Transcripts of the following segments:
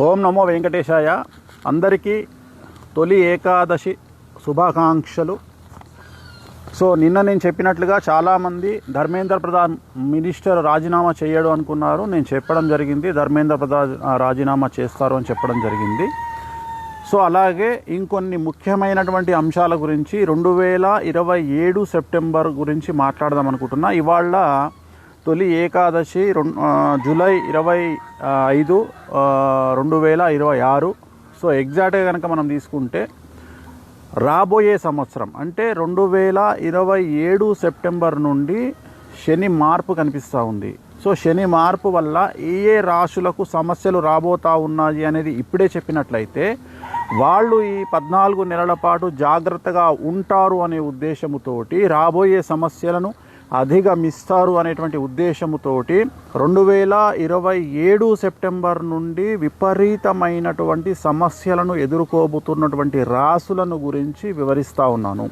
ఓం నమో వెంకటేశాయ. అందరికీ తొలి ఏకాదశి శుభాకాంక్షలు. సో నిన్న నేను చెప్పినట్లుగా చాలామంది ధర్మేంద్ర ప్రధాన్ మినిస్టర్ రాజీనామా చేయడు అనుకున్నారు. నేను చెప్పడం జరిగింది, ధర్మేంద్ర ప్రధాన్ రాజీనామా చేస్తారు అని చెప్పడం జరిగింది. సో అలాగే ఇంకొన్ని ముఖ్యమైనటువంటి అంశాల గురించి 2027 సెప్టెంబర్ గురించి మాట్లాడదాం అనుకుంటున్నా. ఇవాళ తొలి ఏకాదశి జూలై 25, 2026. సో ఎగ్జాక్ట్గా కనుక మనం తీసుకుంటే రాబోయే సంవత్సరం అంటే 2027 సెప్టెంబర్ నుండి శని మార్పు కనిపిస్తూ ఉంది. సో శని మార్పు వల్ల ఏ రాశులకు సమస్యలు రాబోతూ ఉన్నాయి అనేది ఇప్పుడే చెప్పినట్లయితే వాళ్ళు ఈ 14 నెలల పాటు జాగ్రత్తగా ఉంటారు అనే ఉద్దేశముతోటి, రాబోయే సమస్యలను అధిగమిస్తారు అనేటువంటి ఉద్దేశముతోటి 2027 సెప్టెంబర్ నుండి విపరీతమైనటువంటి సమస్యలను ఎదుర్కోబోతున్నటువంటి రాశులను గురించి వివరిస్తూ ఉన్నాను.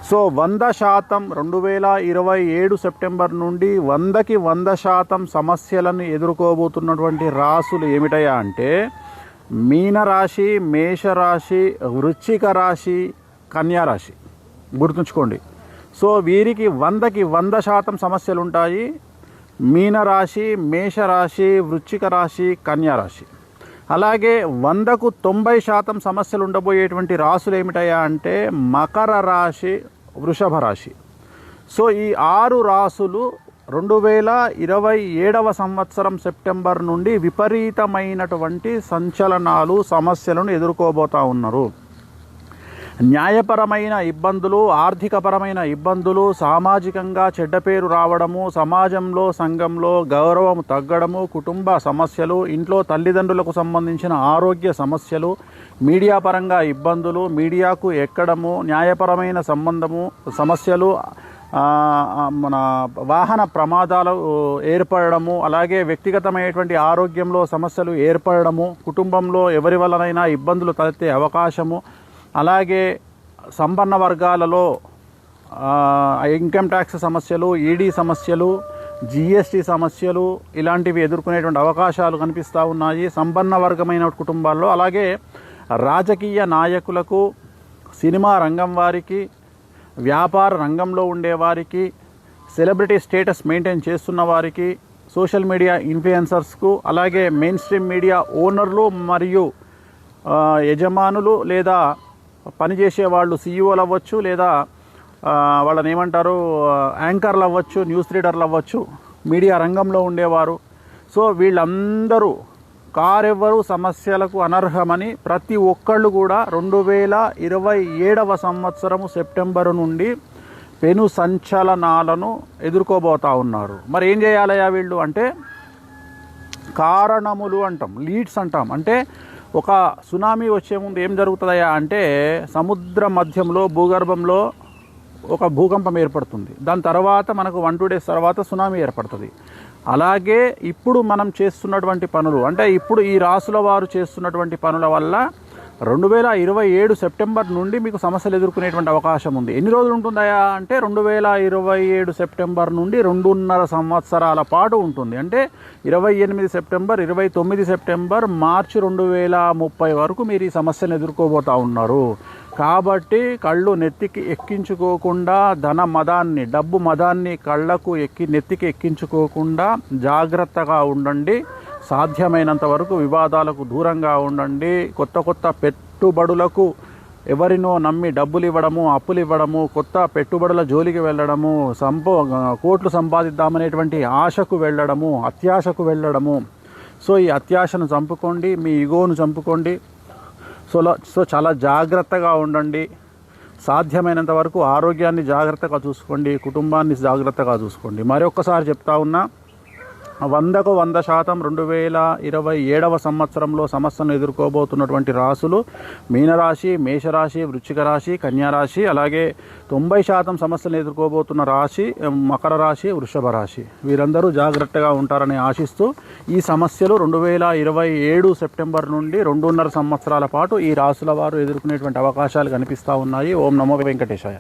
సో 100% 2027 సెప్టెంబర్ నుండి 100కి 100% సమస్యలను ఎదుర్కోబోతున్నటువంటి రాశులు ఏమిటయా అంటే మీనరాశి, మేషరాశి, వృశ్చిక రాశి, కన్యారాశి. గుర్తుంచుకోండి. సో వీరికి 100కి 100% సమస్యలు ఉంటాయి. మీనరాశి, మేషరాశి, వృశ్చిక రాశి, కన్యారాశి. అలాగే 100కు 90% సమస్యలు ఉండబోయేటువంటి రాశులు ఏమిటయా అంటే మకర రాశి, వృషభ రాశి. సో ఈ 6 రాశులు 2027 సంవత్సరం సెప్టెంబర్ నుండి విపరీతమైనటువంటి సంచలనాలు, సమస్యలను ఎదుర్కోబోతూ ఉన్నారు. న్యాయపరమైన ఇబ్బందులు, ఆర్థికపరమైన ఇబ్బందులు, సామాజికంగా చెడ్డ పేరు రావడము, సమాజంలో సంఘంలో గౌరవం తగ్గడము, కుటుంబ సమస్యలు, ఇంట్లో తల్లిదండ్రులకు సంబంధించిన ఆరోగ్య సమస్యలు, మీడియా పరంగా ఇబ్బందులు, మీడియాకు ఎక్కడము, న్యాయపరమైన సమస్యలు, మన వాహన ప్రమాదాలు ఏర్పడము, అలాగే వ్యక్తిగతమైనటువంటి ఆరోగ్యంలో సమస్యలు ఏర్పడము, కుటుంబంలో ఎవరి వల్లనైనా ఇబ్బందులు తలెత్తే అవకాశము, అలాగే సంపన్న వర్గాలలో ఇన్కమ్ ట్యాక్స్ సమస్యలు, ఈడీ సమస్యలు, జిఎస్టీ సమస్యలు ఇలాంటివి ఎదుర్కొనేటువంటి అవకాశాలు కనిపిస్తూ ఉన్నాయి సంపన్న వర్గమైన కుటుంబాల్లో. అలాగే రాజకీయ నాయకులకు, సినిమా రంగం వారికి, వ్యాపార రంగంలో ఉండేవారికి, సెలబ్రిటీ స్టేటస్ మెయింటైన్ చేస్తున్న వారికి, సోషల్ మీడియా ఇన్ఫ్లుయెన్సర్స్కు, అలాగే మెయిన్ స్ట్రీమ్ మీడియా ఓనర్లు మరియు యజమానులు లేదా పనిచేసే వాళ్ళు సీఈఓలు అవ్వచ్చు, లేదా వాళ్ళని ఏమంటారు యాంకర్లు అవ్వచ్చు, న్యూస్ రీడర్లు అవ్వచ్చు, మీడియా రంగంలో ఉండేవారు. సో వీళ్ళందరూ కారెవ్వరు సమస్యలకు అనర్హమని ప్రతి ఒక్కళ్ళు కూడా 2027 సంవత్సరము సెప్టెంబరు నుండి పెను సంచలనాలను ఎదుర్కోబోతూ ఉన్నారు. మరి ఏం చేయాలయ్యా వీళ్ళు అంటే కారణములు అంటాం, లీడ్స్ అంటాం. అంటే ఒక సునామీ వచ్చే ముందు ఏం జరుగుతుందయ్యా అంటే సముద్ర మధ్యంలో భూగర్భంలో ఒక భూకంపం ఏర్పడుతుంది. దాని తర్వాత మనకు 1-2 days తర్వాత సునామీ ఏర్పడుతుంది. అలాగే ఇప్పుడు మనం చేస్తున్నటువంటి పనులు అంటే ఇప్పుడు ఈ రాసుల వారు చేస్తున్నటువంటి పనుల వల్ల 2027 సెప్టెంబర్ నుండి మీకు సమస్యలు ఎదుర్కొనేటువంటి అవకాశం ఉంది. ఎన్ని రోజులు ఉంటుందయా అంటే 2027 సెప్టెంబర్ నుండి 2.5 సంవత్సరాల పాటు ఉంటుంది. అంటే 28 సెప్టెంబర్, 29 సెప్టెంబర్, మార్చి 2030 వరకు మీరు ఈ సమస్యను ఎదుర్కోబోతూ ఉన్నారు. కాబట్టి కళ్ళు నెత్తికి ఎక్కించుకోకుండా, ధన మదాన్ని, డబ్బు మదాన్ని కళ్ళకు నెత్తికి ఎక్కించుకోకుండా జాగ్రత్తగా ఉండండి. సాధ్యమైనంత వరకు వివాదాలకు దూరంగా ఉండండి. కొత్త పెట్టుబడులకు ఎవరినో నమ్మి డబ్బులు ఇవ్వడము, అప్పులు ఇవ్వడము, కొత్త పెట్టుబడుల జోలికి వెళ్ళడము, కోట్లు సంపాదిద్దామనేటువంటి ఆశకు వెళ్ళడము, అత్యాశకు సో ఈ అత్యాశను చంపుకోండి, మీ ఈగోను చంపుకోండి. సో చాలా జాగ్రత్తగా ఉండండి. సాధ్యమైనంత వరకు ఆరోగ్యాన్ని జాగ్రత్తగా చూసుకోండి, కుటుంబాన్ని జాగ్రత్తగా చూసుకోండి. మరొక్కసారి చెప్తా ఉన్నా 100కు 100% 2027 సంవత్సరంలో సమస్యను ఎదుర్కోబోతున్నటువంటి రాశులు మీనరాశి, మేషరాశి, వృశ్చిక రాశి, కన్యారాశి. అలాగే 90% సమస్యలను ఎదుర్కోబోతున్న రాశి మకర రాశి, వృషభ రాశి. వీరందరూ జాగ్రత్తగా ఉంటారని ఆశిస్తూ ఈ సమస్యలు 2027 సెప్టెంబర్ నుండి 2.5 సంవత్సరాల పాటు ఈ రాశుల వారు ఎదుర్కొనేటువంటి అవకాశాలు కనిపిస్తూ ఉన్నాయి. ఓం నమో వెంకటేశాయ.